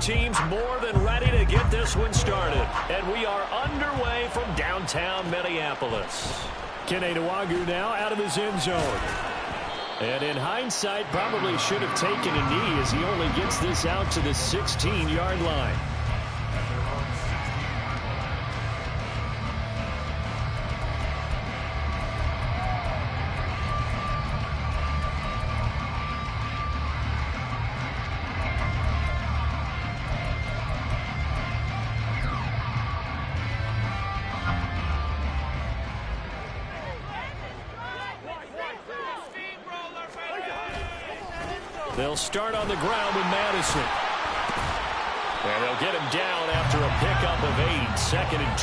teams more than ready to get this one started. And we are underway from downtown Minneapolis. Kenny Nwagu now out of his end zone. And in hindsight, probably should have taken a knee as he only gets this out to the 16-yard line. They'll start on the ground with Madison. And they'll get him down after a pickup of 8, 2nd and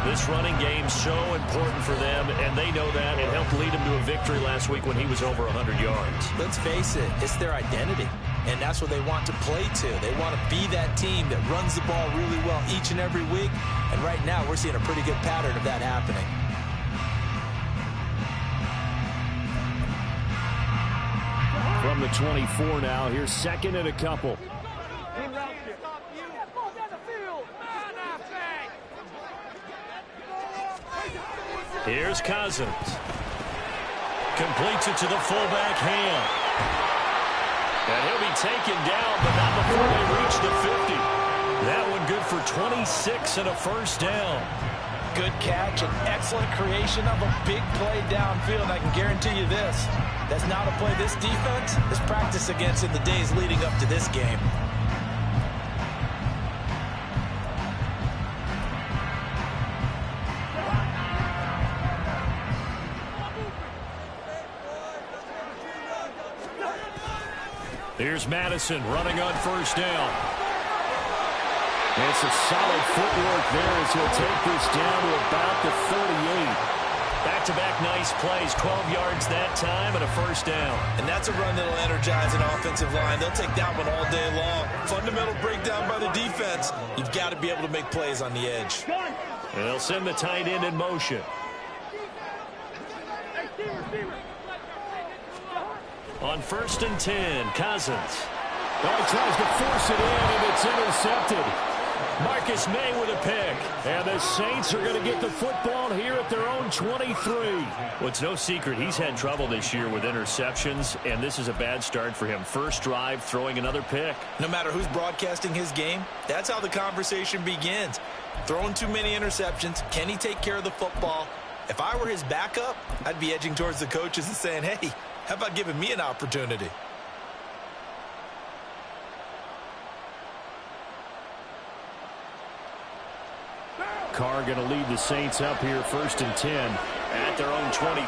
2. This running game's so important for them, and they know that. It helped lead him to a victory last week when he was over 100 yards. Let's face it, it's their identity, and that's what they want to play to. They want to be that team that runs the ball really well each and every week, and right now we're seeing a pretty good pattern of that happening. From the 24 now, here's 2nd and a couple. Here's Cousins. Completes it to the fullback Ham. And he'll be taken down, but not before they reach the 50. That one good for 26 and a first down. Good catch and excellent creation of a big play downfield. I can guarantee you this. That's not a play this defense is practiced against in the days leading up to this game. Here's Madison running on first down. It's a solid footwork there as he'll take this down to about the 38. Back-to-back nice plays, 12 yards that time and a first down. And that's a run that'll energize an offensive line. They'll take that one all day long. Fundamental breakdown by the defense. You've got to be able to make plays on the edge. And they'll send the tight end in motion. On 1st and 10, Cousins. Oh, he tries to force it in, and it's intercepted. Marcus May with a pick. And the Saints are going to get the football here at their own 23. Well, it's no secret he's had trouble this year with interceptions, and this is a bad start for him. First drive, throwing another pick. No matter who's broadcasting his game, that's how the conversation begins. Throwing too many interceptions. Can he take care of the football? If I were his backup, I'd be edging towards the coaches and saying, hey, how about giving me an opportunity? Carr going to lead the Saints up here 1st and 10 at their own 23.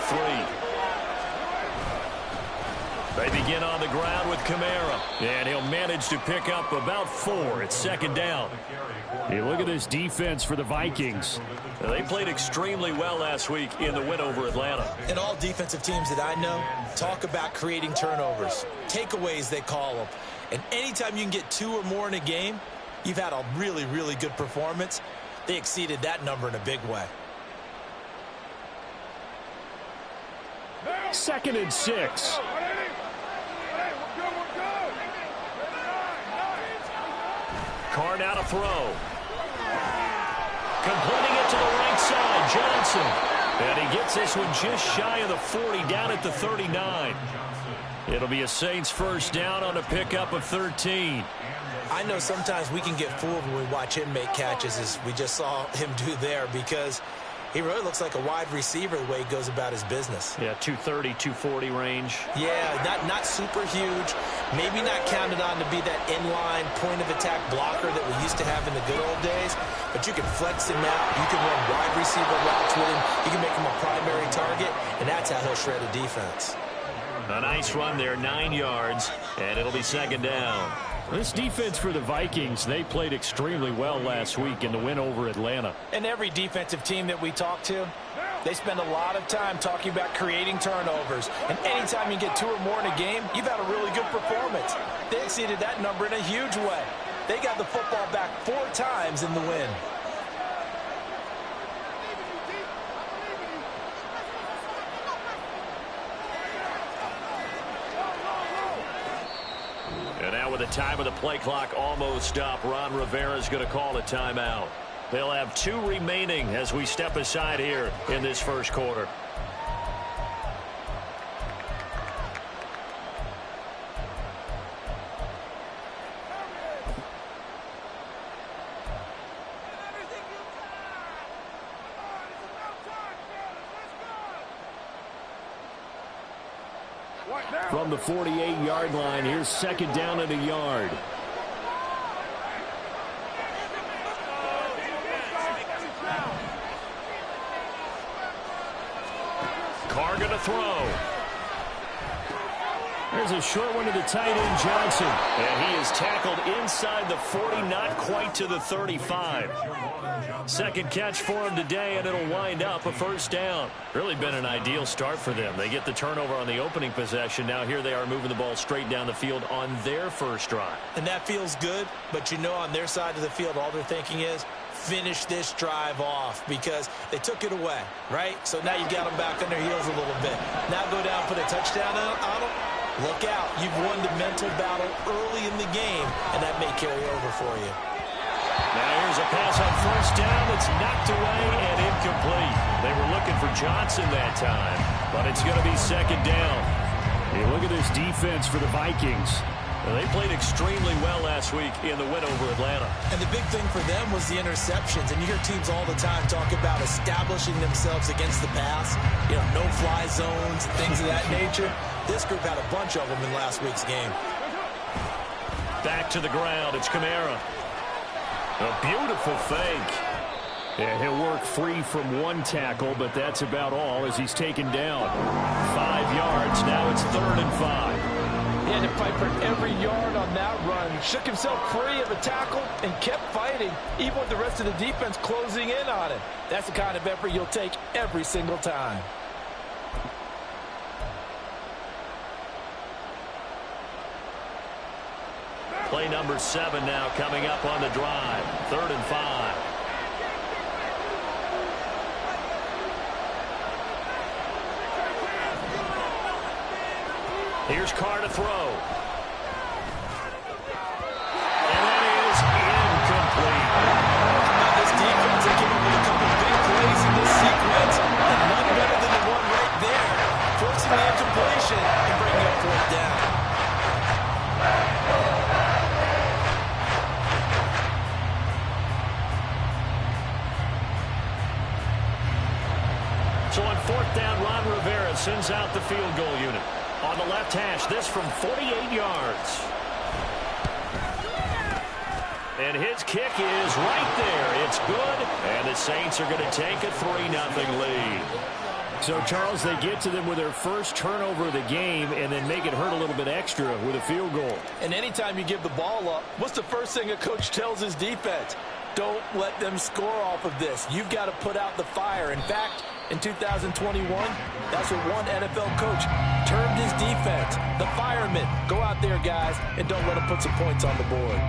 They begin on the ground with Kamara, and he'll manage to pick up about 4. It's 2nd down. Hey, look at this defense for the Vikings. Now, they played extremely well last week in the win over Atlanta. And all defensive teams that I know talk about creating turnovers. Takeaways, they call them. And anytime you can get 2 or more in a game, you've had a really, really good performance. They exceeded that number in a big way. 2nd and 6. Carr now to throw. Completing it to the right side, Johnson. And he gets this one just shy of the 40, down at the 39. It'll be a Saints first down on a pickup of 13. I know sometimes we can get fooled when we watch him make catches, as we just saw him do there, because he really looks like a wide receiver the way he goes about his business. Yeah, 230, 240 range. Yeah, not super huge. Maybe not counted on to be that inline point-of-attack blocker that we used to have in the good old days, but you can flex him out. You can run wide receiver routes with him. You can make him a primary target, and that's how he'll shred a defense. A nice run there, 9 yards, and it'll be 2nd down. This defense for the Vikings, they played extremely well last week in the win over Atlanta. And every defensive team that we talk to, they spend a lot of time talking about creating turnovers. And anytime you get 2 or more in a game, you've had a really good performance. They exceeded that number in a huge way. They got the football back 4 times in the win. And now Now with the time of the play clock almost up, Ron Rivera's going to call a timeout. They'll have 2 remaining as we step aside here in this first quarter. From the 48-yard line, here's second down and a yard. Carr going to throw. There's a short one to the tight end, Johnson. And he is tackled inside the 40, not quite to the 35. Second catch for him today, and it'll wind up a first down. Really been an ideal start for them. They get the turnover on the opening possession. Now here they are moving the ball straight down the field on their first drive. And that feels good, but you know on their side of the field, all they're thinking is, finish this drive off because they took it away, right? So now you got them back on their heels a little bit. Now go down, put a touchdown on them. Look out. You've won the mental battle early in the game, and that may carry over for you. Now here's a pass on first down. It's knocked away and incomplete. They were looking for Johnson that time, but it's going to be second down. Hey, look at this defense for the Vikings. They played extremely well last week in the win over Atlanta. And the big thing for them was the interceptions. And you hear teams all the time talk about establishing themselves against the pass. You know, no-fly zones, things of that nature. This group had a bunch of them in last week's game. Back to the ground. It's Kamara. A beautiful fake. Yeah, he'll work free from one tackle, but that's about all as he's taken down. 5 yards. Now it's 3rd and 5. He had to fight for every yard on that run. Shook himself free of a tackle and kept fighting, even with the rest of the defense closing in on him. That's the kind of effort you'll take every single time. Play number 7 now coming up on the drive. 3rd and 5. Here's Carr to throw. And that is incomplete. Now this defense, they came up with a couple big plays in this sequence, and none better than the one right there, forcing the incompletion and bringing up 4th down. So on 4th down, Ron Rivera sends out the field goal unit. On the left hash, this from 48 yards. And his kick is right there. It's good, and the Saints are going to take a 3-0 lead. So, Charles, they get to them with their first turnover of the game and then make it hurt a little bit extra with a field goal. And anytime you give the ball up, what's the first thing a coach tells his defense? Don't let them score off of this. You've got to put out the fire. In fact, in 2021, that's what one NFL coach termed his defense. The firemen. Go out there, guys, and don't let them put some points on the board.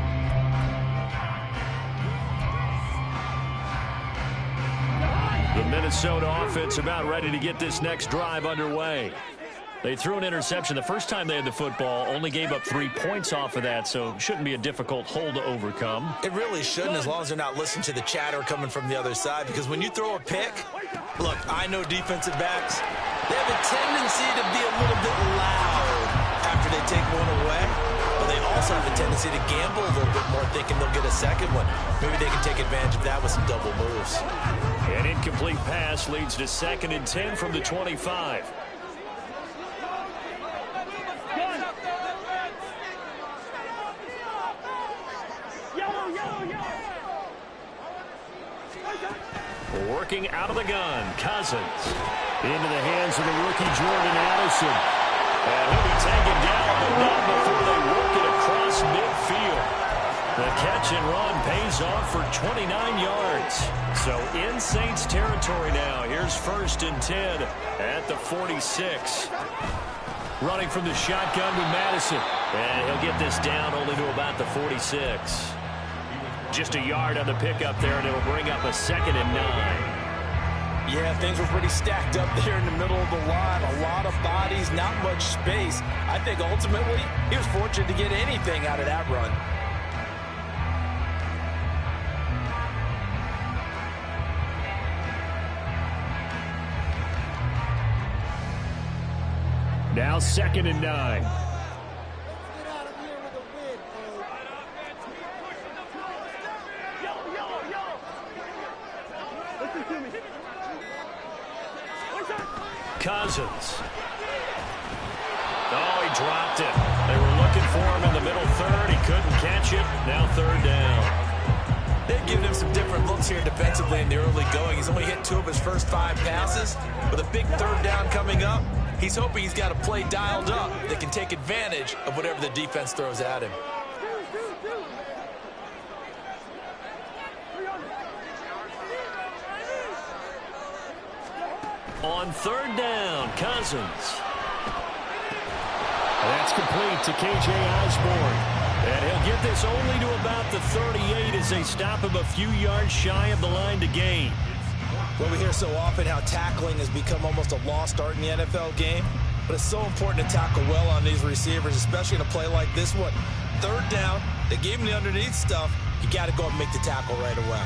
The Minnesota offense about ready to get this next drive underway. They threw an interception the first time they had the football, only gave up 3 points off of that, so shouldn't be a difficult hole to overcome. It really shouldn't, as long as they're not listening to the chatter coming from the other side, because when you throw a pick, look, I know defensive backs, they have a tendency to be a little bit loud after they take one away, but they also have a tendency to gamble a little bit more, thinking they'll get a second one. Maybe they can take advantage of that with some double moves. An incomplete pass leads to 2nd and 10 from the 25. Working out of the gun, Cousins. Into the hands of the rookie Jordan Addison. And he'll be taken down, but not before they work it across midfield. The catch and run pays off for 29 yards. So in Saints territory now. Here's 1st and 10 at the 46. Running from the shotgun with Madison. And he'll get this down only to about the 46. Just a yard on the pickup there, and it'll bring up a 2nd and 9. Yeah, things were pretty stacked up there in the middle of the line. A lot of bodies, not much space. I think ultimately he was fortunate to get anything out of that run. Now 2nd and 9. Cousins. Oh, he dropped it. They were looking for him in the middle third. He couldn't catch it. Now 3rd down. They've given him some different looks here defensively in the early going. He's only hit 2 of his first 5 passes. With a big 3rd down coming up, he's hoping he's got a play dialed up that can take advantage of whatever the defense throws at him. On 3rd down, Cousins. That's complete to K.J. Osborne. And he'll get this only to about the 38 as they stop him a few yards shy of the line to gain. Well, we hear so often how tackling has become almost a lost art in the NFL game. But it's so important to tackle well on these receivers, especially in a play like this one. 3rd down, they gave him the underneath stuff. You got to go and make the tackle right away.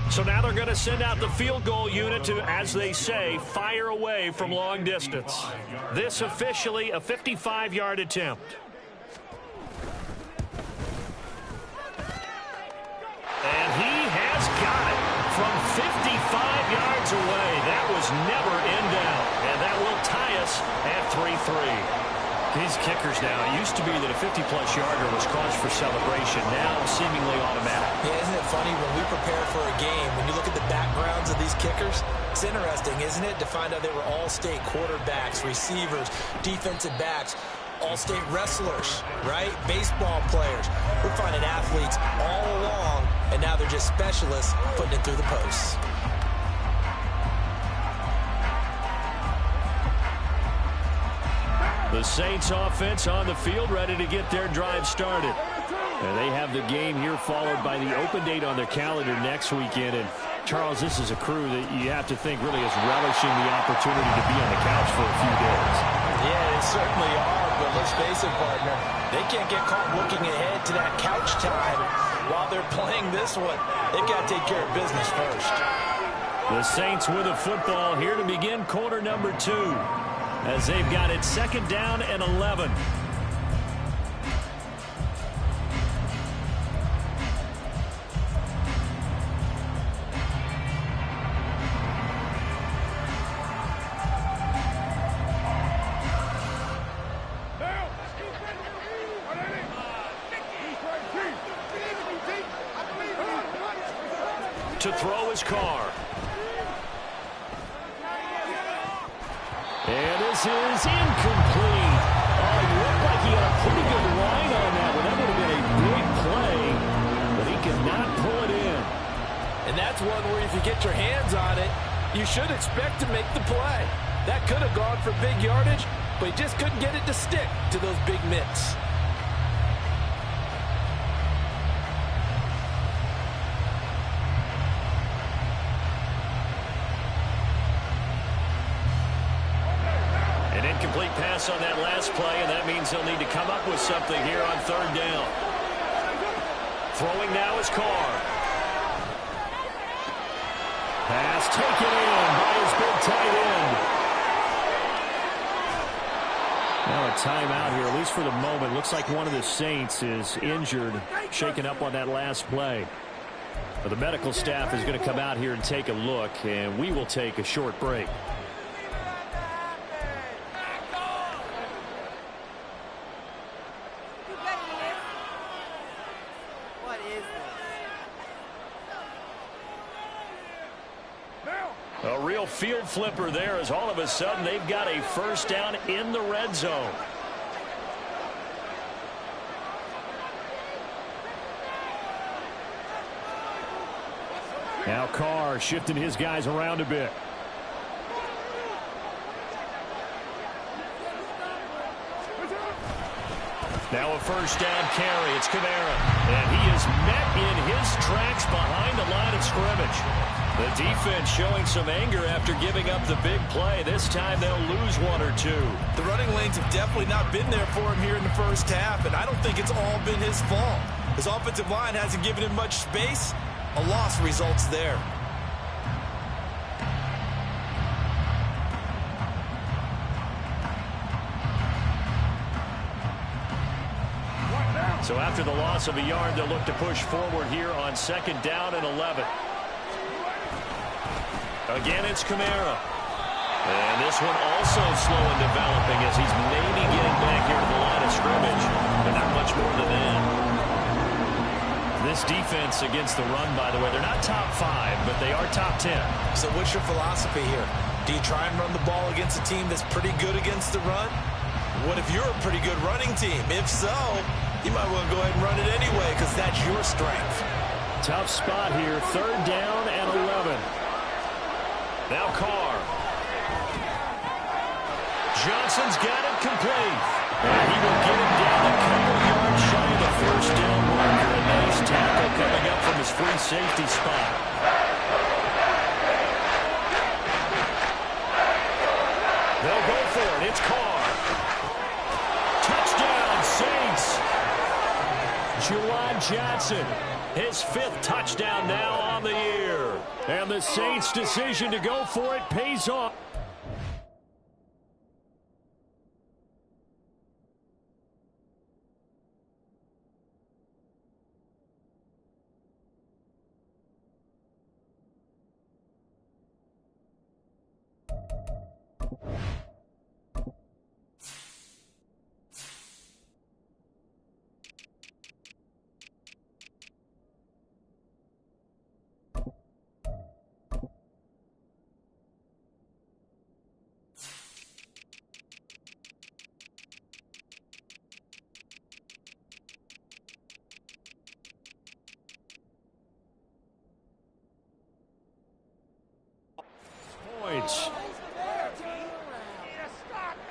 So now they're going to send out the field goal unit to, as they say, fire away from long distance. This officially a 55-yard attempt. And he has got it from 55 yards away. That was never in doubt. And that will tie us at 3-3. These kickers now, it used to be that a 50-plus yarder was cause for celebration. Now seemingly automatic. Yeah, isn't it funny when we prepare for a game, when you look at the backgrounds of these kickers, it's interesting, isn't it, to find out they were all-state quarterbacks, receivers, defensive backs, all-state wrestlers, right? Baseball players. We're finding athletes all along, and now they're just specialists putting it through the posts. The Saints offense on the field, ready to get their drive started. And they have the game here followed by the open date on their calendar next weekend. And Charles, this is a crew that you have to think really is relishing the opportunity to be on the couch for a few days. Yeah, they certainly are, but let's face it, partner, they can't get caught looking ahead to that couch time while they're playing this one. They've got to take care of business first. The Saints with a football here to begin quarter number 2. As they've got it 2nd down and 11. To throw his car. And this is incomplete. Oh, it looked like he had a pretty good line on that one. That would have been a big play, but he could not pull it in. And that's one where if you get your hands on it, you should expect to make the play. That could have gone for big yardage, but he just couldn't get it to stick to those big mitts. Incomplete pass on that last play, and that means they'll need to come up with something here on 3rd down. Throwing now is Carr. Pass taken in by his big tight end. Now a timeout here, at least for the moment. Looks like one of the Saints is injured, shaken up on that last play. But the medical staff is going to come out here and take a look, and we will take a short break. A real field flipper there as all of a sudden they've got a 1st down in the red zone. Now Carr shifting his guys around a bit. Now a first down carry. It's Kamara. And he is met in his tracks behind the line of scrimmage. The defense showing some anger after giving up the big play. This time they'll lose one or two. The running lanes have definitely not been there for him here in the first half, and I don't think it's all been his fault. His offensive line hasn't given him much space. A loss results there. So after the loss of a yard, they'll look to push forward here on 2nd down and 11. Again, it's Kamara. And this one also slow in developing as he's maybe getting back here to the line of scrimmage, but not much more than that. This defense against the run, by the way, they're not top 5, but they are top 10. So what's your philosophy here? Do you try and run the ball against a team that's pretty good against the run? What if you're a pretty good running team? If so, you might want to go ahead and run it anyway because that's your strength. Tough spot here. 3rd down and 11. Now Carr. Johnson's got it complete. And he will get him down a couple yards shy of the first down marker. A nice tackle coming up from his free safety spot. They'll go for it. It's Carr. Touchdown, Saints. Juwan Johnson, his 5th touchdown now on the year. And the Saints' decision to go for it pays off.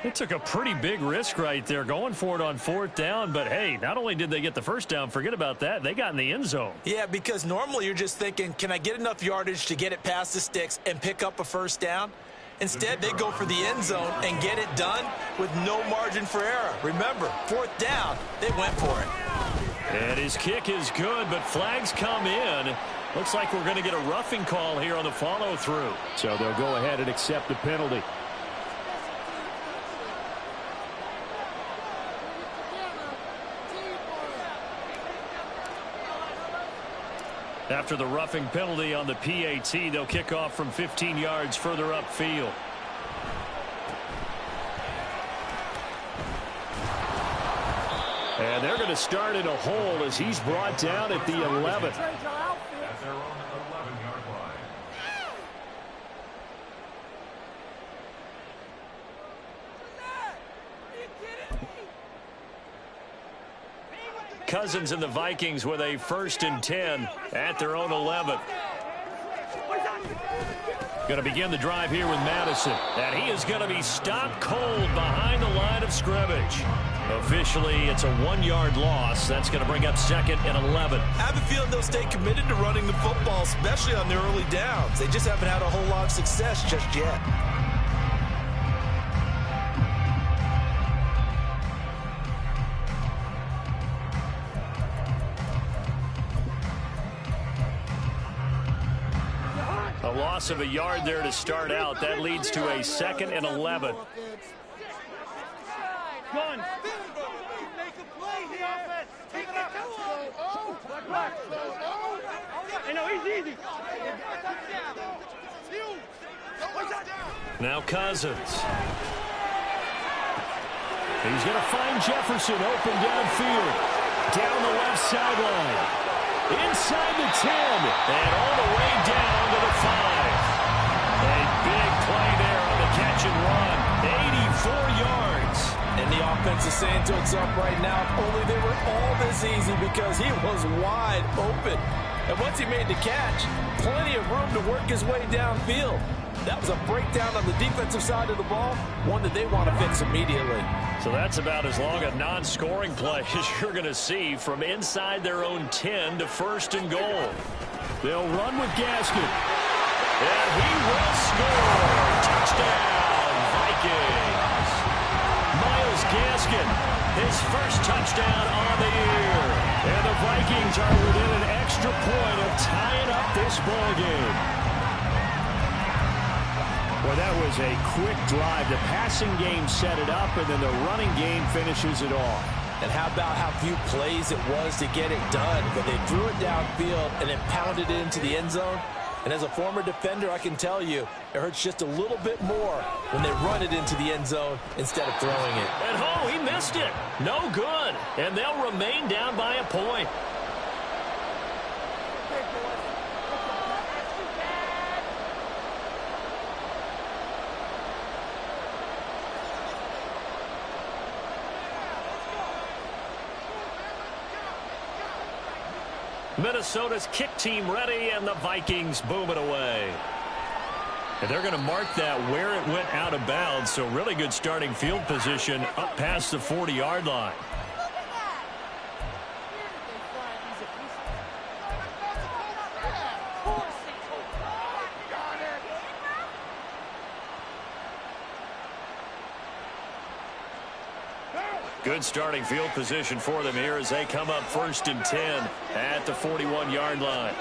They took a pretty big risk right there going for it on 4th down, but hey, not only did they get the first down, forget about that, they got in the end zone. Yeah, because normally you're just thinking, can I get enough yardage to get it past the sticks and pick up a first down? Instead, they go for the end zone and get it done with no margin for error. Remember, 4th down, they went for it. And his kick is good, but flags come in. Looks like we're going to get a roughing call here on the follow-through. So they'll go ahead and accept the penalty. After the roughing penalty on the PAT, they'll kick off from 15 yards further upfield. And they're going to start in a hole as he's brought down at the 11th. Cousins and the Vikings with a 1st and 10 at their own 11. Going to begin the drive here with Madison. And he is going to be stopped cold behind the line of scrimmage. Officially, it's a 1-yard loss. That's going to bring up 2nd and 11. I have a feeling they'll stay committed to running the football, especially on their early downs. They just haven't had a whole lot of success just yet. A loss of a yard there to start out. That leads to a 2nd and 11. Now Cousins. He's going to find Jefferson open downfield. Down the left sideline. Inside the 10, and all the way down to the 5. A big play there on the catch and run. 84 yards. And the offense is saying to itself right now, if only they were all this easy because he was wide open. And once he made the catch, plenty of room to work his way downfield. That was a breakdown on the defensive side of the ball, one that they want to fix immediately. So that's about as long a non-scoring play as you're going to see from inside their own 10 to 1st and goal. They'll run with Gaskin. And he will score. Touchdown, Vikings. Myles Gaskin, his first touchdown on the year. And the Vikings are within an extra point of tying up this ballgame. Well, that was a quick drive. The passing game set it up, and then the running game finishes it off. And how about how few plays it was to get it done, but they threw it downfield and then pounded it into the end zone. And as a former defender, I can tell you, it hurts just a little bit more when they run it into the end zone instead of throwing it. And oh, he missed it. No good. And they'll remain down by a point. Minnesota's kick team ready, and the Vikings boom it away. And they're going to mark that where it went out of bounds, so really good starting field position up past the 40-yard line. Good starting field position for them here as they come up 1st and 10 at the 41-yard line.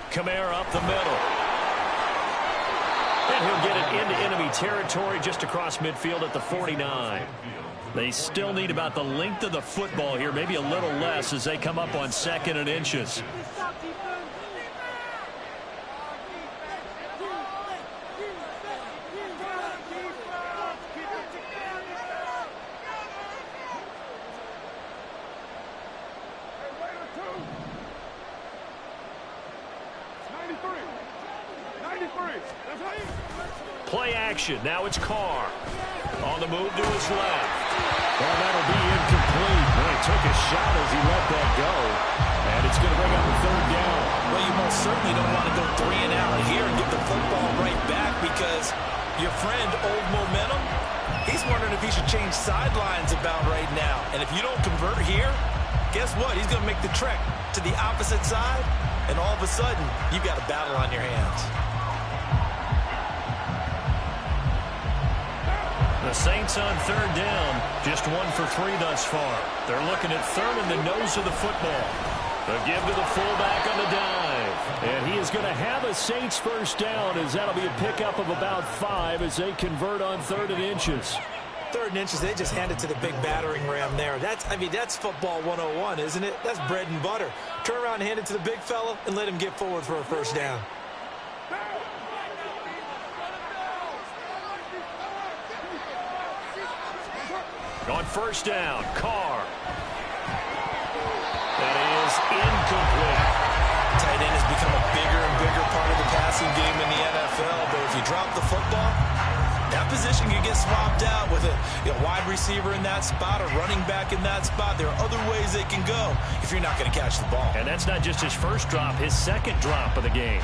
Kamara up the middle. And he'll get it into enemy territory just across midfield at the 49. They still need about the length of the football here, maybe a little less as they come up on 2nd and inches. Play action. Now it's Carr. On the move to his left. Well, that'll be incomplete. Boy, took a shot as he let that go. And it's going to bring up a 3rd down. Well, you most certainly don't want to go 3 and out here and get the football right back because your friend, Old Momentum, he's wondering if he should change sidelines about right now. And if you don't convert here, guess what? He's going to make the trek to the opposite side, and all of a sudden, you've got a battle on your hands. The Saints on 3rd down, just 1 for 3 thus far. They're looking at 3rd in the nose of the football. The give to the fullback on the dive. And he is going to have a Saints first down as that'll be a pickup of about 5 as they convert on 3rd and inches. 3rd and inches, they just hand it to the big battering ram there. That's football 101, isn't it? That's bread and butter. Turn around and hand it to the big fella and let him get forward for a first down. On 1st down, Carr. That is incomplete. Tight end has become a bigger and bigger part of the passing game in the NFL, but if you drop the football, that position can get swapped out with a wide receiver in that spot, a running back in that spot. There are other ways they can go if you're not going to catch the ball. And that's not just his first drop, his 2nd drop of the game.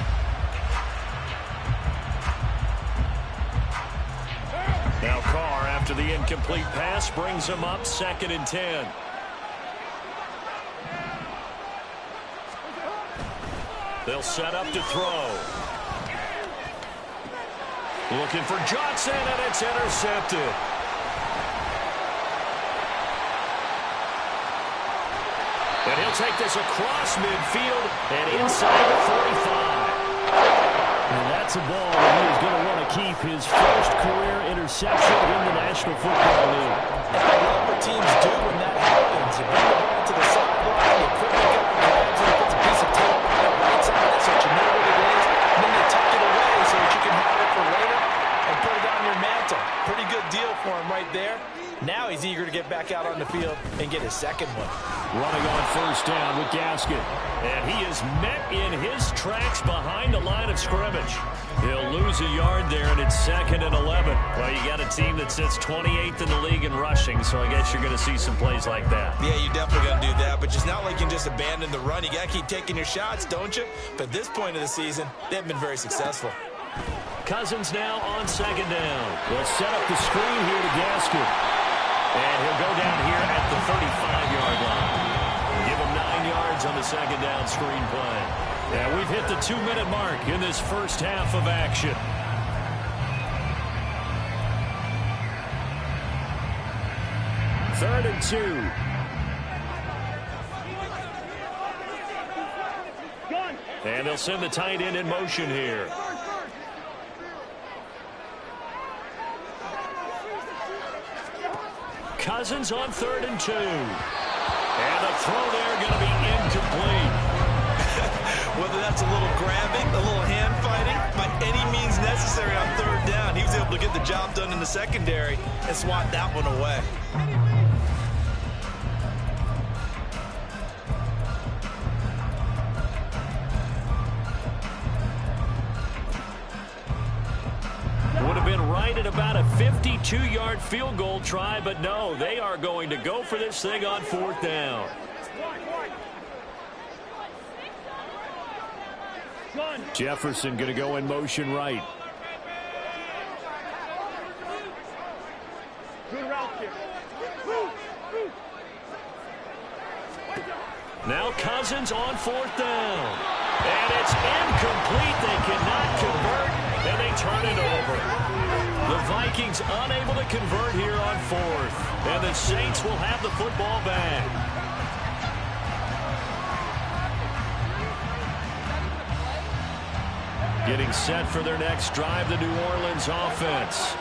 Now Carr, after the incomplete pass, brings him up 2nd and 10. They'll set up to throw. Looking for Johnson, and it's intercepted. And he'll take this across midfield and inside the 45. And that's a ball that he is going to want to keep, his first career interception in the National Football League. And I love what teams do when that happens. You bring the ball to the sideline, you quickly get the grabs, and puts a piece of tape on the right side so that you know what it is, and then they tuck it away so that you can have it for later and put it on your mantle. Pretty good deal for him right there. Now he's eager to get back out on the field and get his 2nd one. Running on 1st down with Gaskin. And he is met in his tracks behind the line of scrimmage. He'll lose a yard there, and it's 2nd and 11. Well, you got a team that sits 28th in the league in rushing, so I guess you're going to see some plays like that. Yeah, you're definitely going to do that, but it's not like you can just abandon the run. You got to keep taking your shots, don't you? But at this point of the season, they haven't been very successful. Cousins now on second down. They'll set up the screen here to Gaskin. And he'll go down here at the 35-yard line. Give him 9 yards on the second down screen play. And we've hit the 2-minute mark in this first half of action. Third and 2. And they'll send the tight end in motion here. Cousins on 3rd and 2. And the throw there going to be incomplete. Whether that's a little grabbing, a little hand fighting, by any means necessary on 3rd down, he was able to get the job done in the secondary and swat that one away. Would have been right at about a 52-yard field goal try, but no, they are going to go for this thing on 4th down. Jefferson going to go in motion right. Now Cousins on 4th down. And it's incomplete. They cannot convert, and they turn it over. The Vikings unable to convert here on 4th. And the Saints will have the football back. Getting set for their next drive, the New Orleans offense.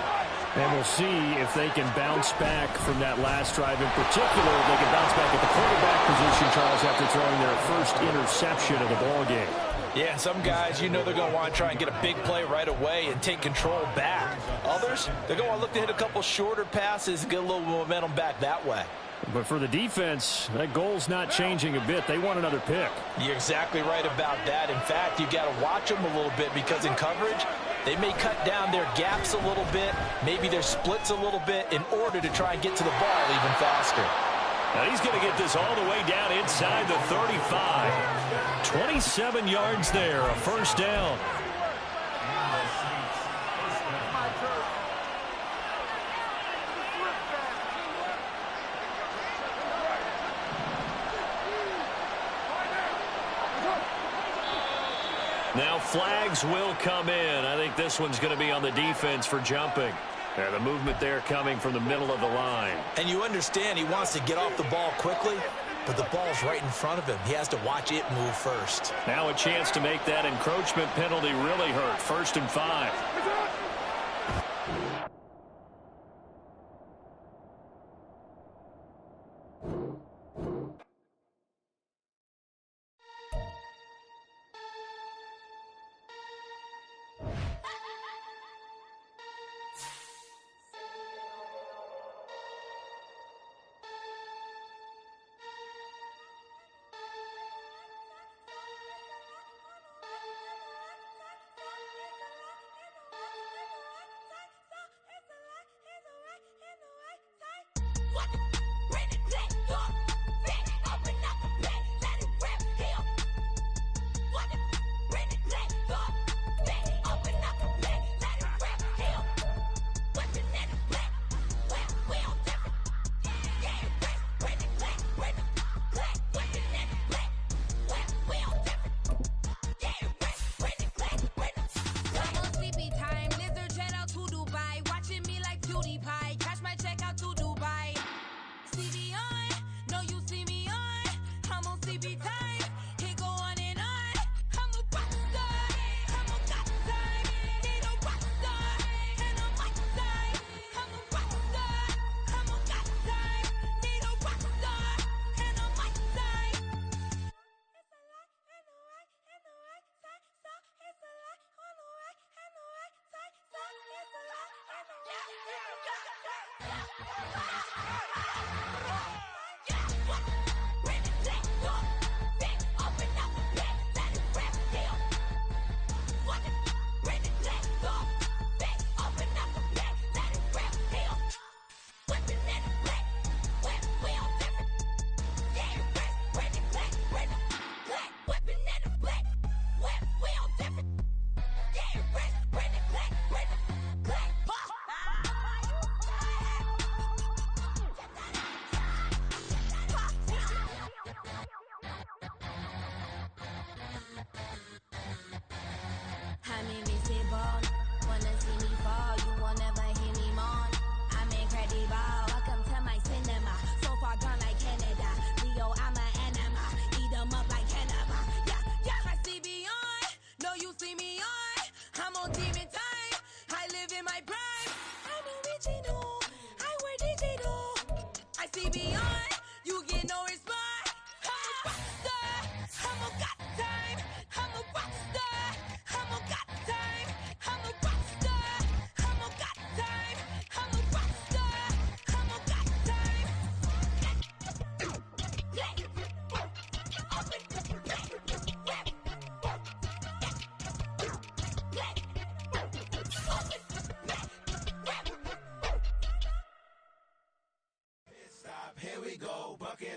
And we'll see if they can bounce back from that last drive. In particular, if they can bounce back at the quarterback position, Charles, after throwing their first interception of the ballgame. Yeah, and some guys, you know they're going to want to try and get a big play right away and take control back. Others, they're going to look to hit a couple shorter passes and get a little momentum back that way. But for the defense, that goal's not changing a bit. They want another pick. You're exactly right about that. In fact, you got to watch them a little bit because in coverage, they may cut down their gaps a little bit, maybe their splits a little bit in order to try and get to the ball even faster. Now he's going to get this all the way down inside the 35. 27 yards there, a first down. Now flags will come in. I think this one's going to be on the defense for jumping. And the movement there coming from the middle of the line. And you understand he wants to get off the ball quickly, but the ball's right in front of him. He has to watch it move first. Now a chance to make that encroachment penalty really hurt. 1st and 5.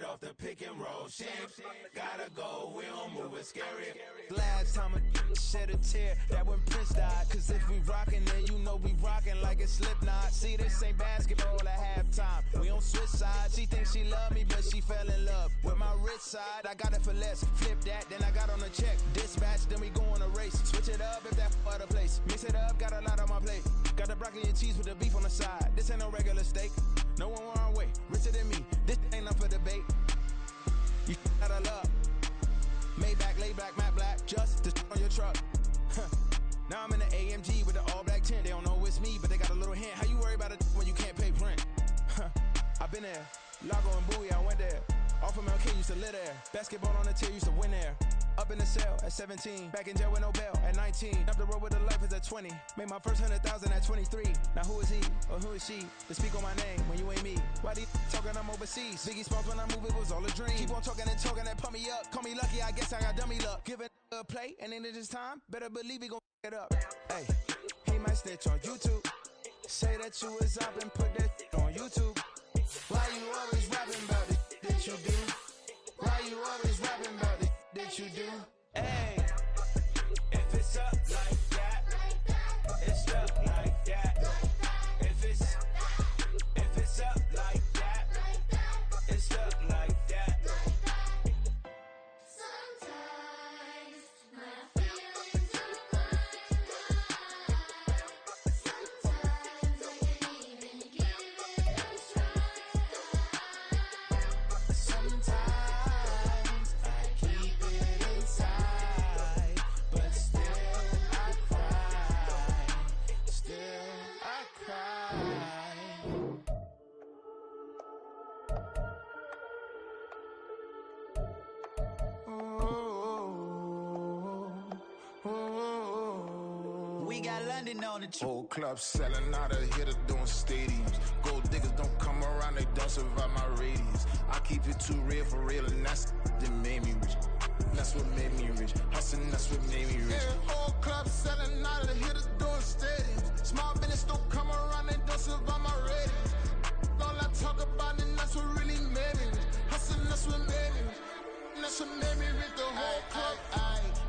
off the pick and roll. Shit, gotta go, we don't move it scary. Last time a shed a tear, that when Prince died. Cause if we rockin', then you know we rockin' like it's Slipknot. See, this ain't basketball at halftime. We don't switch sides. She thinks she love me, but she fell in love with my rich side. I got it for less. Flip that, then I got on a check. Dispatch, then we go on a race. Switch it up if that other place. Mix it up, got a lot on my plate. Got the broccoli and cheese with the beef on the side. This ain't no regular steak. No one wrong way. Richer than me. This ain't up for debate. You out of love. Maybach, lay back, matte black. Just to on your truck. Now I'm in the AMG with the all black tint. They don't know it's me, but they got a little hint. How you worry about it when you can't pay rent? I've been there. Lago and Bowie, I went there. Off of MLK, used to live there. Basketball on the tier, used to win there. Up in the cell at 17. Back in jail with no bail at 19. Up the road with the life is at 20. Made my first 100,000 at 23. Now who is he or who is she to speak on my name when you ain't me? Why they talking I'm overseas? Biggie Smalls when I move, it was all a dream. Keep on talking and pump me up. Call me lucky, I guess I got dummy luck. Give it a play, and then it's time. Better believe he gon' it up. Hey, he might snitch on YouTube. Say that you was up and put that on YouTube. Why you always rapping about the that you do? Why you always rapping about the that you do? Hey, if it's up like that, it's up like that. If it's up like that, it's up like that. Sometimes my feelings are flying high. Sometimes I can't even give it a try. Sometimes I keep it inside, but still I cry. Still I cry. We got London on the trip. Whole club selling out of here to doing stadiums. Gold diggers don't come around, they don't survive my radius. I keep it too real for real, and that's that made me rich. That's what made me rich. Hustling, that's what made me rich. Yeah, whole club selling out of here to doing stadiums. Small business don't come around, they don't survive my radius. All I talk about, and that's what really made me rich. Hustling, that's what made me rich. That's what made me rich. The whole club.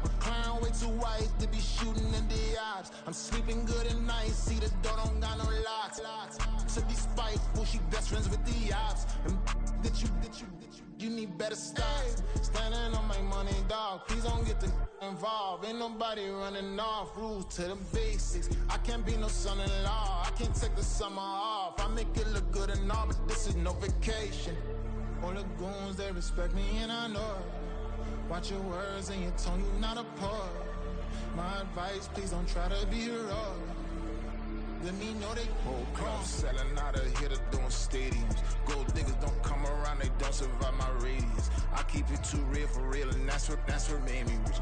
McLaren way too white to be shooting in the eyes. I'm sleeping good at night, see the door don't got no locks. To be spiteful, she best friends with the ops. And you need better stop. Standing on my money, dog. Please don't get the involved. Ain't nobody running off. Rules to the basics. I can't be no son-in-law. I can't take the summer off. I make it look good and all, but this is no vacation. All the goons, they respect me and I know it. Watch your words and your tone, you not a part. My advice, please don't try to be heroic. Let me know they whole club selling out of here to doing stadiums. Gold diggers don't come around, they don't survive my radius. I keep it too real for real, and that's what made me rich.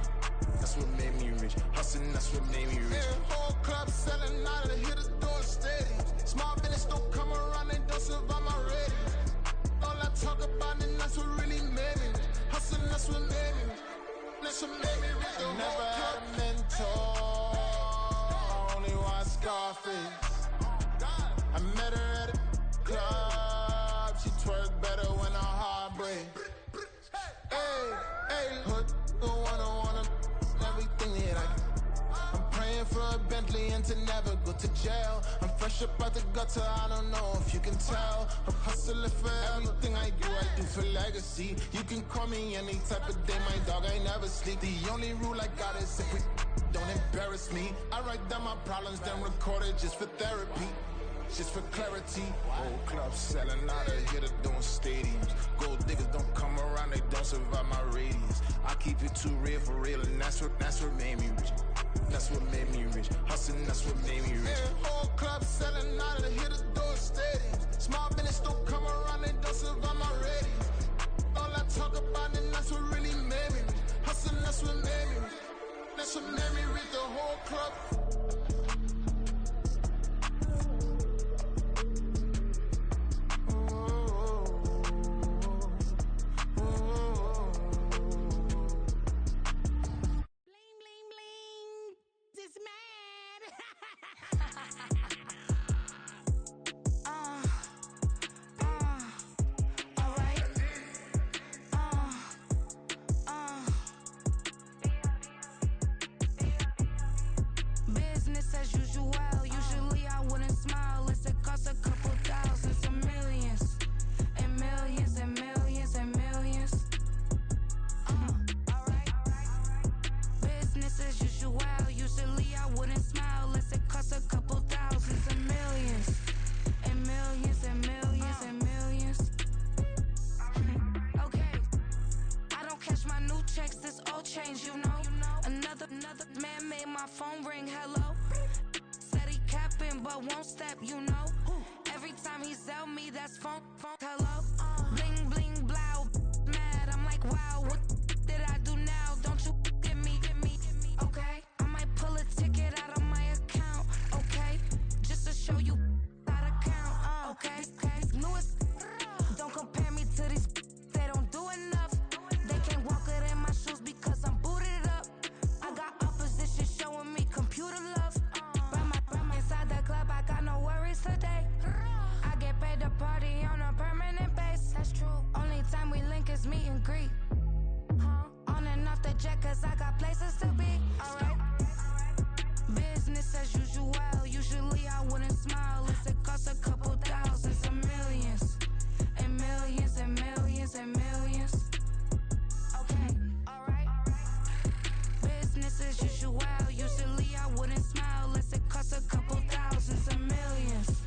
That's what made me rich. Hustling, that's what made me rich. Yeah, whole club selling out of here to doing stadiums. Small business don't come around, they don't survive my radius. All I talk about, and that's what really made me rich. Hustling, that's what made me rich. That's what made me rich. I never had a mentor, only one Scarface. I met her at a club, she twerk better when her heart breaks. Hey, hood, wanna everything that I'm praying for a Bentley and to never go to jail. I'm fresh up out the gutter, I don't know if you can tell. I'm hustling for everything I do for legacy. You can call me any type of day, my dog, I never sleep. The only rule I got is if we don't embarrass me. I write down my problems, then record it just for therapy. Just for clarity. Whole club selling out of here to doing stadiums. Gold diggers don't come around, they don't survive my radius. I keep it too real for real, and that's what made me rich. That's what made me rich. Hustling, that's what made me rich. Yeah, whole club selling out of here to doing stadiums. Small business don't come around, they don't survive my radius. All I talk about, and that's what really made me rich. Hustling, that's what made me rich. That's what made me rich. The whole club. but won't step, you know. Every time he sell me, that's funk, hello. Bling, bling, blow, mad. I'm like, wow, what did I do now? Don't you get me, okay? I might pull a ticket out of my account, okay? Just to show you how to count, okay? Newest, don't compare me to these, they don't do enough. They can't walk it in my shoes because I'm booted up. I got opposition showing me computer love. Run inside the club, I got no worries today. I get paid to party on a permanent base. That's true. Only time we link is meet and greet. On and off the jet, cause I got places to be. Alright. Business as usual. Usually I wouldn't smile unless it costs a couple thousands and millions. And millions and millions and millions. Okay, alright. Business as usual. Usually I wouldn't smile unless it costs a couple thousands and millions.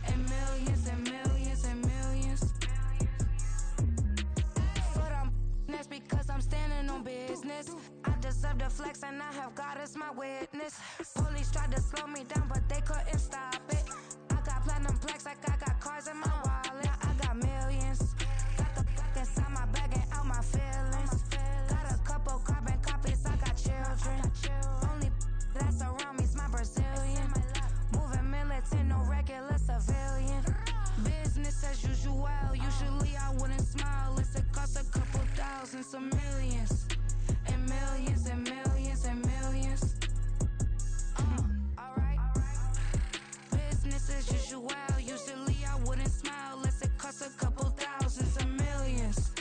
And millions and millions and millions. Foot on, that's because I'm standing on business. I deserve the flex and I have God as my witness. Police tried to slow me down, but they couldn't stop it. I got platinum plaques like I got cars in my wallet. I got millions. Got the fuck inside my bag and out my feelings. Got a couple carbon copies, I got children. Only that's around me's my Brazilian. Moving militant, no regular civilian. Business as usual. Usually I wouldn't smile unless it costs a couple thousands of millions. And millions and millions and millions. Alright. Business as usual. Usually I wouldn't smile unless it costs a couple thousands of millions.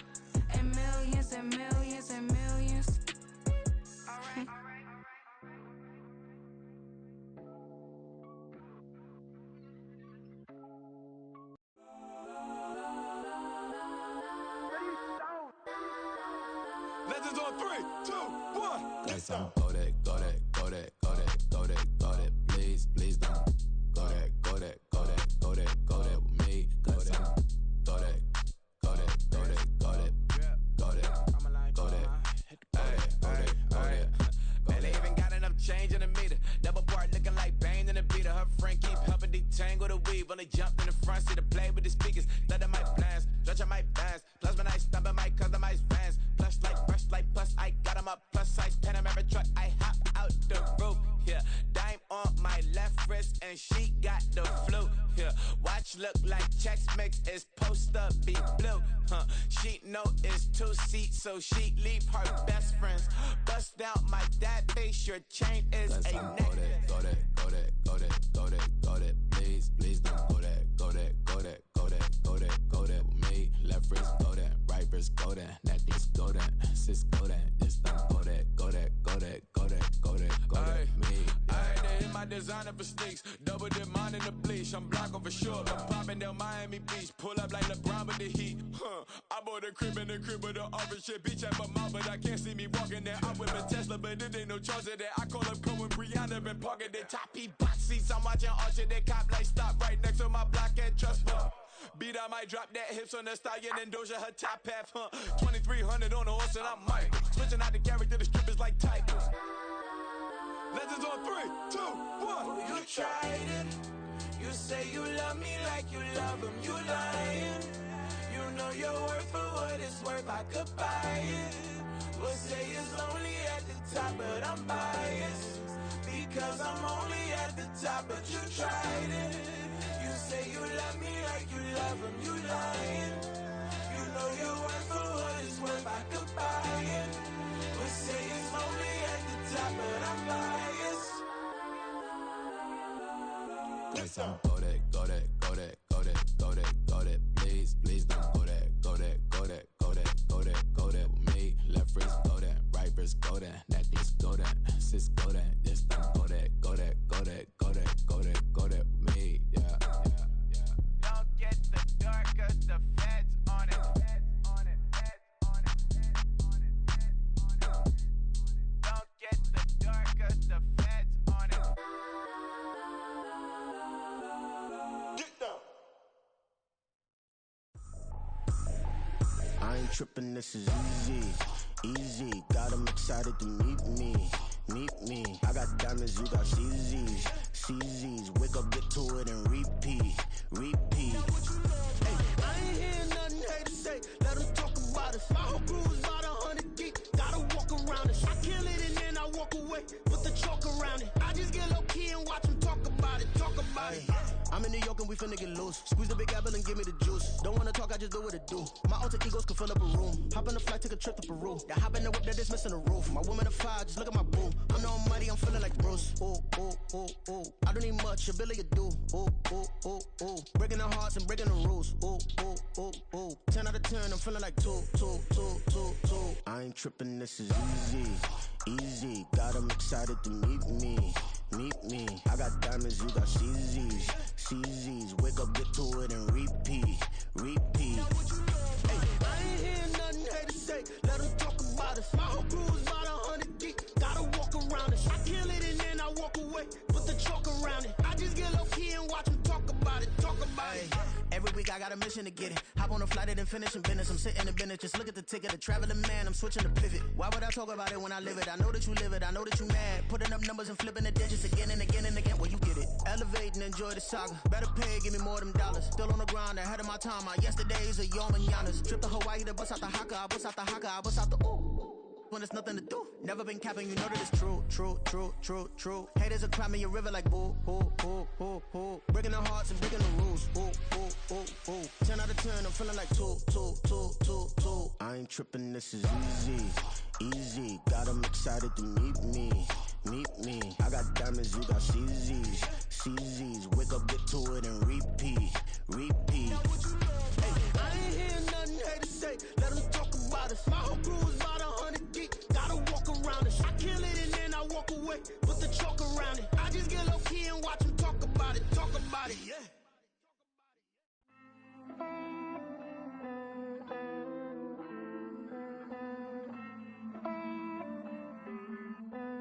And millions and millions and millions. Alright. Legends on 3, 2, 1. Get some. Go that, go that, go that, go that, go that, go that. Please, please don't. Go that, go that, go that, go that, go that with me. Go that, go that, go that, go that, go that, go that, go that. Man, they even got enough change in the meter. Double part looking like Bane in the beater. Her friend keep helping detangle the weave. When they jumped in the front seat to play with the speakers. Let them might blast, stretch my bands. Plus when I stop at my customized vans. Plus like brush like plus I got them up. Plus size Panamera truck. I hop out the roof. Yeah, dime on my left wrist and she got the flu. Yeah, watch look like checks mix is post up be blue. She know it's 2 seats, so she leave her best friends. Bust out my dad face, your chain is a necklace. Go that, go that, go that, go that, go that. Please, please don't go that, go that, go that, go that, go that, go that with me. Left wrist go that, right wrist go that, necklace go that, sis go that. Just don't go that, go that, go that, go that, go that, go that with me. I had to hit my designer for sneaks. Double dip mine in the bleach. I'm blocking for sure. I'm popping down Miami Beach. Pull up like LeBron with the heat. I bought a crib in the crib with the office shit. Beach at my mouth, but I can't see me walking there. I'm with a Tesla, but it ain't no charge of that. I call up Cohen, Brianna, been parking the top P box seats. I'm watching Archer, they cop like stop right next to my block and trust fund. Beat, I might drop that hips on the stallion and Doja her top half, 2300 on the horse and I'm Mike. Switching out the character, the strippers like Tigers. Legends on 3, 2, 1. You tried it. You say you love me like you love him. You lying. You know your worth for what it's worth. I could buy it. We'll say it's only at the top, but I'm biased because I'm only at the top. But you tried it. You say you love me like you love him. You lying. You know your worth for what it's worth. I could buy it. We'll say it's only at the top, but I'm biased. Get some. Go that, go that, go that, go that, go that, go that. Please, please don't go that, go that, go that, go that, go that, go that with me. Left wrist go that, right wrist go that, necklace go that, sis go that. Just don't go that, go that, go that, go that, go that, go that with me. Yeah, yeah, yeah. Don't get the dark 'cause the feds on it. Don't get the dark 'cause the feds on it. Get down. I ain't tripping, this is easy, easy. Got 'em excited to meet me. meet me. I got diamonds, you got CZs. CZs, wake up, get to it, and repeat. Repeat. Hey, I ain't hearing nothing haters say. Let them talk about us. My whole crew is about 100 deep. Gotta walk around it. I kill it and then I walk away. Put the chalk around it. I just get low key and watch them talk about it. Talk about it. I'm in New York and we finna get loose. Squeeze the big apple and give me the juice. Don't wanna talk, I just do what it do. My alter egos can fill up a room. Hop on the flight, take a trip to Peru. That hop in the whip that is missing the roof. My woman a fire, just look at my boo. I'm the almighty, I'm feeling like Bruce. Ooh, ooh, ooh, ooh. I don't need much, ability to do. Ooh, ooh, ooh, ooh. Breaking the hearts and breaking the rules. Ooh, ooh, ooh, ooh. 10 out of 10, I'm feeling like 2, 2, 2, 2, 2. I ain't tripping, this is easy. Easy, got 'em excited to meet me. Meet me. I got diamonds, you got CZs. CZs, wake up, get to it, and repeat. Repeat. Hey, I ain't hearing nothing haters say. Let them talk about us. My whole crew is about 100 deep. Gotta walk around it. I kill it and then I walk away. Put the chalk around it. I just get low key and watch them talk about it. Talk about it. Every week I got a mission to get it. Hop on a flight and then finish in business. I'm sitting in business. Just look at the ticket. A traveling man. I'm switching to pivot. Why would I talk about it when I live it? I know that you live it. I know that you mad. Putting up numbers and flipping the digits again and again and again. Well, you get it. Elevate and enjoy the saga. Better pay, give me more of them dollars. Still on the grind, ahead of my time. My yesterdays are your mananas. Trip to Hawaii to bust out the haka. I bust out the haka. I bust out the ooh. When there's nothing to do. Never been capping, you know that it's true, true, true, true, true. Haters are climbing your river like boo, boo, boo, boo, boo. Breaking the hearts and breaking the rules. Ooh, ooh, ooh, ooh. 10 out of 10, I'm feeling like 2, 2, 2, 2, 2. I ain't tripping, this is easy. Easy, got 'em excited to meet me. Meet me. I got diamonds, you got CZs. CZs, wake up, get to it, and repeat. Repeat. Hey, I ain't hearing nothing haters say. Let them talk about us. My whole crew is about 100 deep. Gotta walk around it. I kill it and then I walk away. Put the chalk around it. I just get low key and watch them talk about it. Talk about it, yeah.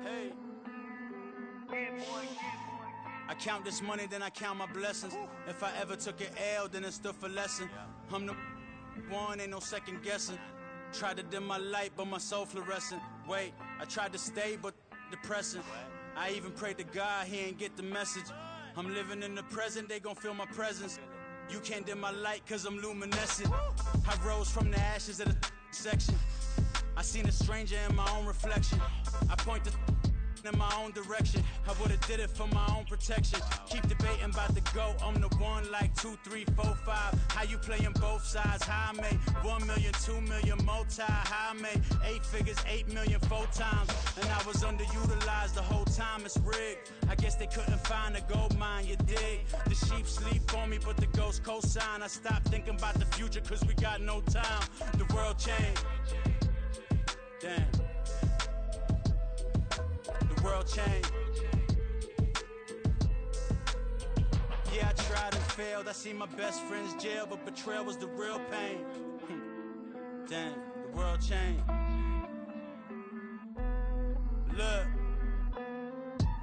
Hey. I count this money, then I count my blessings. If I ever took an L, then it stood for lesson. I'm the one, ain't no second guessing. Tried to dim my light, but my soul fluorescent. Wait, I tried to stay, but depressing. I even prayed to God, he ain't get the message. I'm living in the present, they gon' feel my presence. You can't dim my light, cause I'm luminescent. I rose from the ashes of the section. I seen a stranger in my own reflection. I point the in my own direction. I would've did it for my own protection. Keep debating about the GOAT. I'm the one like 2, 3, 4, 5. How you playing both sides? How I made 1 million, 2 million, multi. How I made 8 figures, 8 million, 4 times. And I was underutilized the whole time. It's rigged. I guess they couldn't find a gold mine, you dig? The sheep sleep on me, but the ghost cosign. I stopped thinking about the future cause we got no time. The world changed. Damn. The world changed. Yeah, I tried and failed. I seen my best friends jail, but betrayal was the real pain. Damn, the world changed. Look,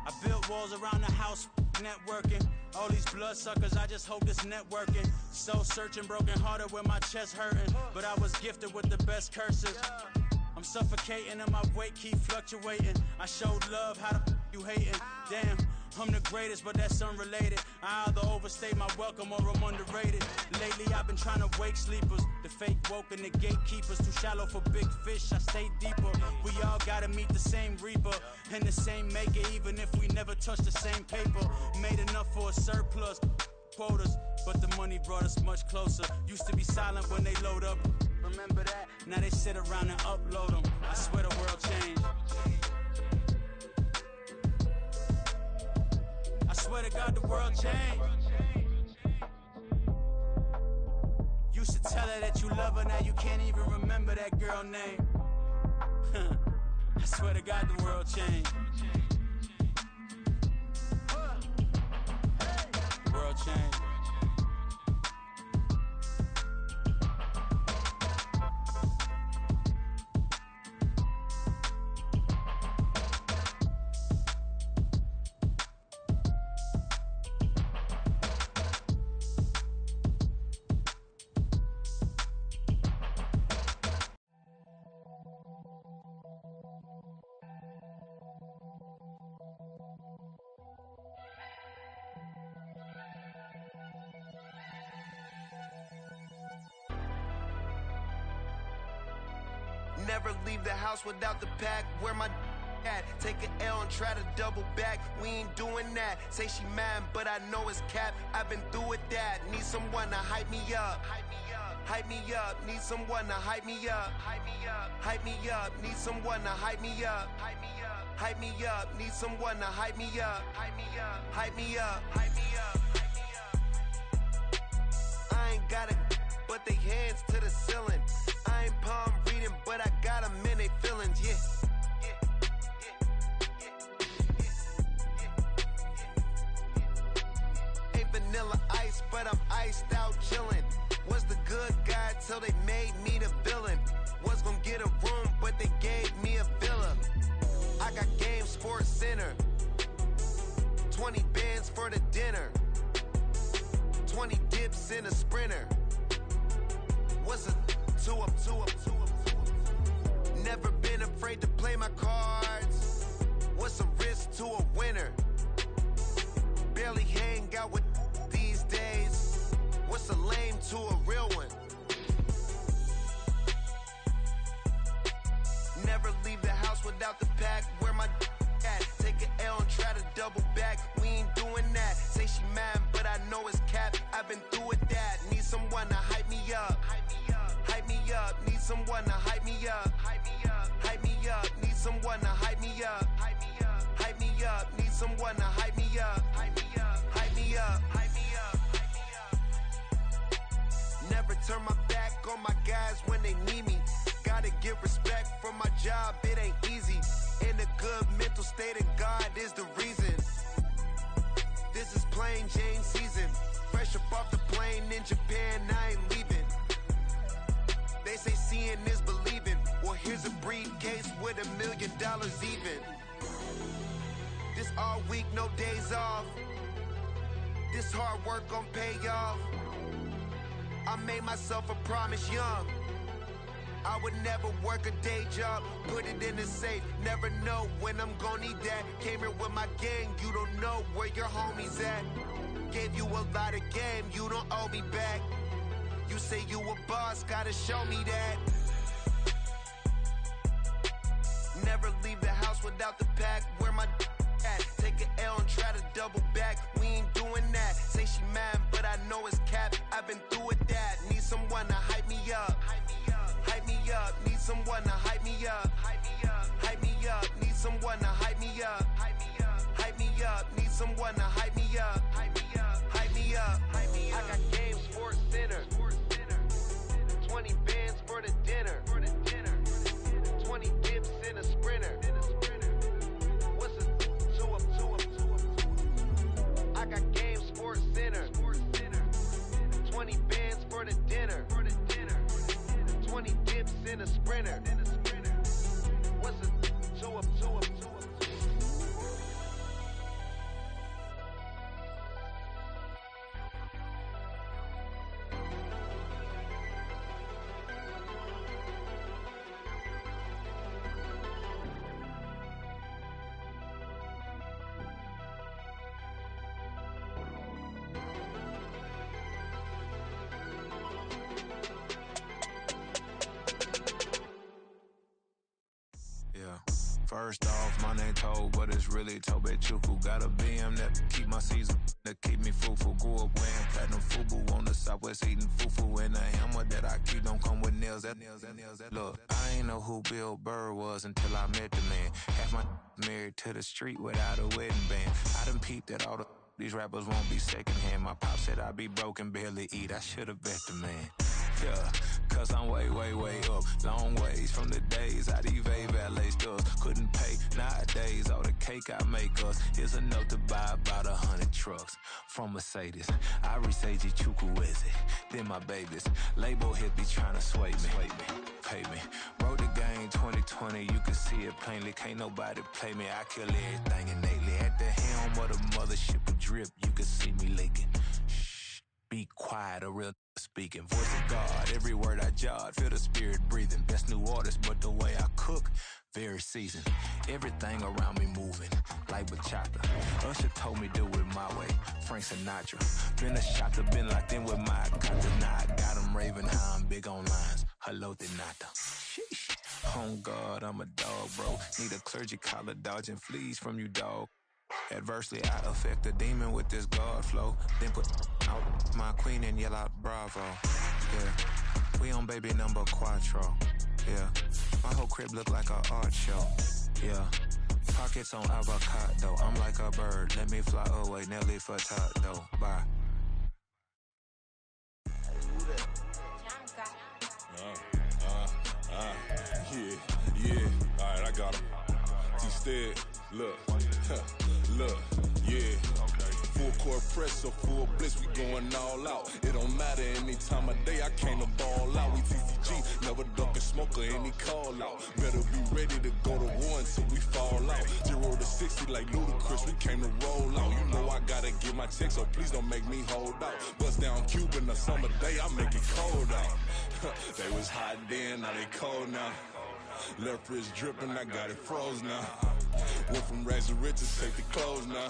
I built walls around the house, networking. All these bloodsuckers, I just hope this networking. Soul searching, broken hearted with my chest hurting. But I was gifted with the best curses. I'm suffocating and my weight keep fluctuating. I showed love, how the you hating? Damn, I'm the greatest, but that's unrelated. I either overstay my welcome or I'm underrated. Lately I've been trying to wake sleepers. The fake woke and the gatekeepers. Too shallow for big fish, I stay deeper. We all gotta meet the same reaper and the same maker, even if we never touch the same paper. Made enough for a surplus quotas, but the money brought us much closer. Used to be silent when they load up. Remember that? Now they sit around and upload them. I swear the world changed. I swear to God the world changed. Used to tell her that you love her, now you can't even remember that girl name. I swear to God the world changed. The world changed. Never leave the house without the pack. Where my at? Take an L and try to double back. We ain't doing that. Say she mad, but I know it's cap. I've been through with that. Need someone to hype me up. Hype me up. Need someone to hype me up. Hype me up. Need someone to hype me up. Hype me up. Need someone to hype me up. Hype me up. Hype me up. Hype me up. I ain't got it, but they hands to the ceiling. I ain't palm reading, but I got them in they feelings, yeah. Ain't vanilla ice, but I'm iced out chillin'. Was the good guy till they made me the villain. Was gonna get a room, but they gave me a villa. I got game, Sports Center. 20 bands for the dinner. 20 dips in a sprinter. What's a two up? Never been afraid to play my cards. What's a risk to a winner? Barely hang out with these days. What's a lame to a real one? Never leave the house without the pack. Where my at? Take an L and try to double back. We ain't doing that. Say she mad, but I know it's cap. I've been through with that. Need someone to hype me up. Hype me up. Need someone to hype me up. Hype me up. Need someone to hype me up. Hype me up. Need someone to hype me up. Hype me up. Hype me up. Never turn my back on my guys when they need me. Gotta give respect for my job, it ain't easy. In a good mental state and God is the reason. This is plain Jane season. Fresh up off the plane in Japan, I ain't leaving. They say seeing is believing. Well, here's a briefcase with $1 million even. This all week, no days off. This hard work gon' pay off. I made myself a promise young. I would never work a day job, put it in the safe. Never know when I'm gon' need that. Came here with my gang, you don't know where your homies at. Gave you a lot of game, you don't owe me back. You say you a boss, gotta show me that. Never leave the house without the pack. Where my at? Take an L and try to double back. We ain't doing that. Say she mad, but I know it's cap. I've been through with that. Need someone to hype me up. Hype me up. Need someone to hype me up. Hype me up. Need someone to hype me up. Hype me up. Need someone to hype me up. Hype me up. I got game, Sports Center. 20 bands for the dinner. 20 dips in a sprinter. What's a two up? I got game, Sports Center. 20 bands for the dinner. 20 dips in a sprinter. What's a two up? First off, my name Toad, but it's really Tobechuku. Got a BM that keep my season, that keep me fufu. Grew up wearing platinum fubu on the southwest eating fufu. And the hammer that I keep don't come with nails. Look, I ain't know who Bill Burr was until I met the man. Half my married to the street without a wedding band. I done peeped that all these rappers won't be secondhand. My pop said I'd be broken, barely eat. I should've bet the man. Yeah, cause I'm way up, long ways from the days I evade valet stores. Couldn't pay nowadays, all the cake I make us is enough to buy about 100 trucks from Mercedes. I resage Chukwueze, then my babies. Label hit be trying to sway me, pay me. Wrote the game 2020, you can see it plainly. Can't nobody play me, I kill everything innately. At the helm of the mothership with drip, you can see me leaking. Shh, be quiet, a real speaking. Voice of God, every word I jot, feel the spirit breathing. Best new artist, but the way I cook, very seasoned. Everything around me moving, like bachata. Usher told me do it my way, Frank Sinatra. Been a shotter, been locked in with my kata. Now I got him raving how I'm big on lines. Hello, Denata. Sheesh. On God, I'm a dog, bro. Need a clergy collar dodging fleas from you, dog. Adversely, I affect a demon with this God flow. Then put out my queen and yell out bravo. Yeah, we on baby number quattro. Yeah, my whole crib look like a art show. Yeah, pockets on avocado. I'm like a bird. Let me fly away, Nelly Furtado. Bye. Yeah. All right, I got him. T-Stead, look, look, yeah. Full court press, so full blitz, we going all out. It don't matter any time of day, I came to ball out. We TCG, never duck a smoker, any call out. Better be ready to go to war until we fall out. 0 to 60 like Ludacris, we came to roll out. You know I gotta get my check, so please don't make me hold out. Bust down Cuban a summer day, I make it cold out. They was hot then, now they cold now. Left wrist dripping, I got it froze now. Went from rags to riches, take the clothes now.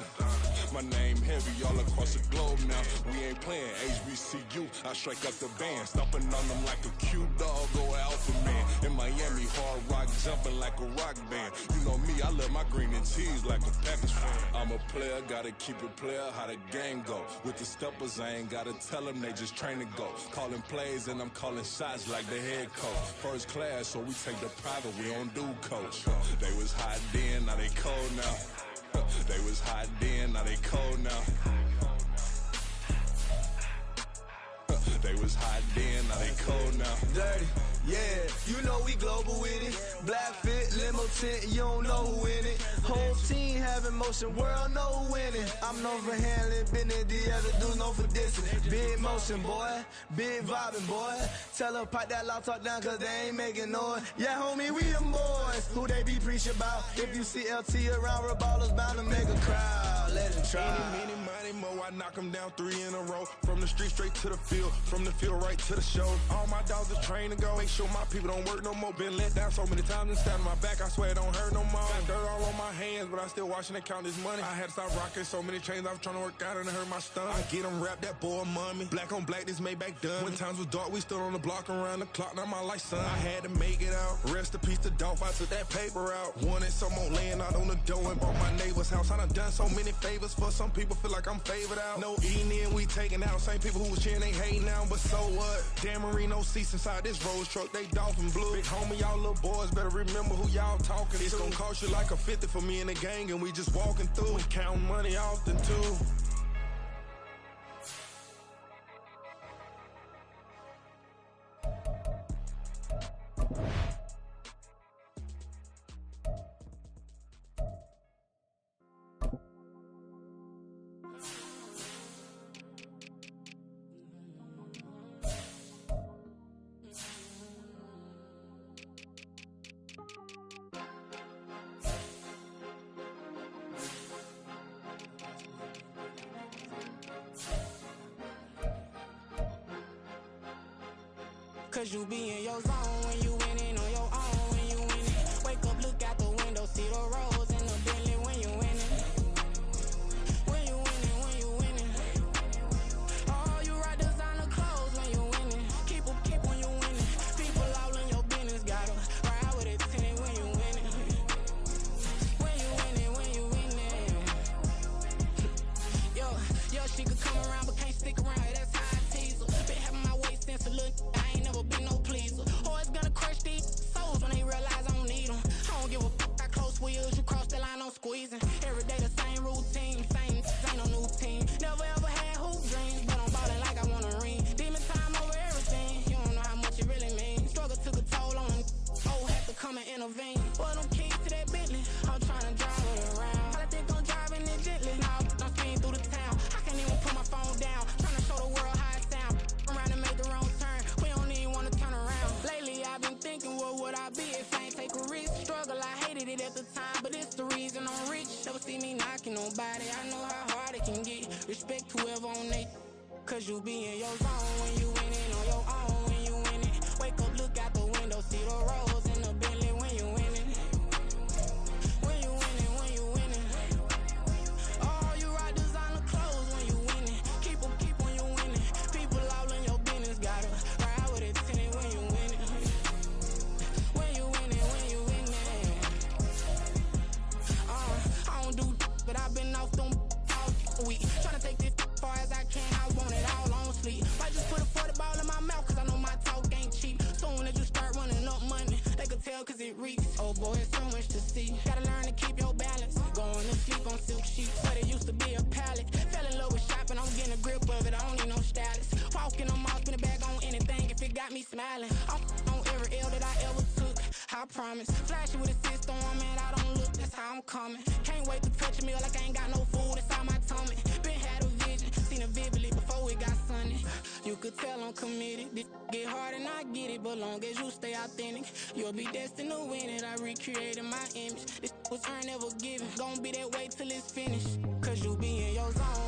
My name heavy all across the globe now. We ain't playing HBCU, I strike up the band. Stomping on them like a cute dog or alpha man. In Miami, hard rock jumping like a rock band. You know me, I love my green and cheese like a Packers fan. I'm a player, gotta keep it player, how the game go. With the steppers, I ain't gotta tell them, they just train to go. Calling plays and I'm calling shots like the head coach. First class, so we take the private, we don't do coach. They was hot then, now they cold now. They was hot then, now they cold now. They was hot then, now they cold now. Dirty, yeah, you know we global with it. Black fit, limo tint, you don't know who in it. Whole team having motion, world know who winning. I'm known for handling business, the other dudes known for dissing. Big motion, boy, big vibing, boy. Tell her pipe that loud talk down, cause they ain't making noise. Yeah, homie, we them boys, who they be preaching about. If you see LT around, ballers bound to make a crowd. Let it try. Any, money, mo, I knock them down 3 in a row. From the street straight to the field, from the field right to the show. All my dogs are trained to go. Make sure my people don't work no more. Been let down so many times and stabbed my back. I swear it don't hurt no more. Got dirt all on my hands, but I still watching and count this money. I had to stop rocking so many chains. I was trying to work out and it hurt my stomach. I get them wrapped, that boy mommy. Black on black, this Maybach done. When times was dark, we stood on the block around the clock. Now my life, son. I had to make it out. Rest in peace to Dolph. I took that paper out. Wanted some more laying out on the door and bought my neighbor's house. I done so many favors for some people. Feel like I'm favored out. No eating in, we taking out. Same people who was cheering, they hating now. But so what? Dan Marino seats inside this Rolls truck. They dolphin blue. Big homie, y'all little boys better remember who y'all talking to. It's gonna cost you like a 50 for me and the gang, and we just walking through. We counting money often too. Cause you be in your zone when you winning on your own when you winning. Wake up, look out the window, see the rose in the Bentley when you winning. When you winning, when you winning. Oh, you rock designer clothes when you winning. Keep when you winning. People all in your business, gotta ride with it tinted when you winning. When you winning, when you winning. Yo, she could come around but can't stick around. That's how I tease her. Been having my waist since a little. Never been no pleaser. Always gonna crush these souls when they realize I don't need them. I don't give a fuck how close we is. You cross the line, I'm squeezing. Every day the same routine. Same, ain't no new team. Never ever had hoop dreams, but I'm ballin' like I want a ring. Demon time over everything. You don't know how much it really means. Struggle took a toll on them. Oh, had to come and intervene. Boy, them keys to that Bentley. I'm trying to drive it around. I think I'm driving it gently. Now I'm speeding through the town. I can't even put my phone down. Trying to show the world how it sound. Around and make the wrong turn. We don't even wanna turn around. Lately I've been thinking, what would I be if I ain't take a risk? Struggle, I hated it at the time, but it's the reason I'm rich. Never see me knocking nobody. I know how hard it can get. Respect whoever on they. Cause you be in your zone when you winning on your own when you winning. Wake up, look out the window, see the rose in the Bentley when you winning. When you winning, when you winning. Oh, you rock designer clothes when you winning. Keep when you winning. People all in your business, gotta ride with it tinted when you winning. When you winning, boy, it's so much to see. Gotta learn to keep your balance. Going to sleep on silk sheets, but it used to be a pallet. Fell in love with shopping, I'm getting a grip of it. I don't need no stylist. Walking on mouth, spin a bag on anything if it got me smiling. I'm on every L that I ever took, I promise. Flashy with a system on, man, I don't look, that's how I'm coming. Can't wait to touch a meal like I ain't got no food inside my tummy. Been had a vision, seen it vividly before it got sunny. You could tell I'm committed. This get hard and I get it, but long as you stay authentic, you'll be destined to win it. I recreated my image. This was earned, never given. Gonna be that way till it's finished. Cause you be in your zone.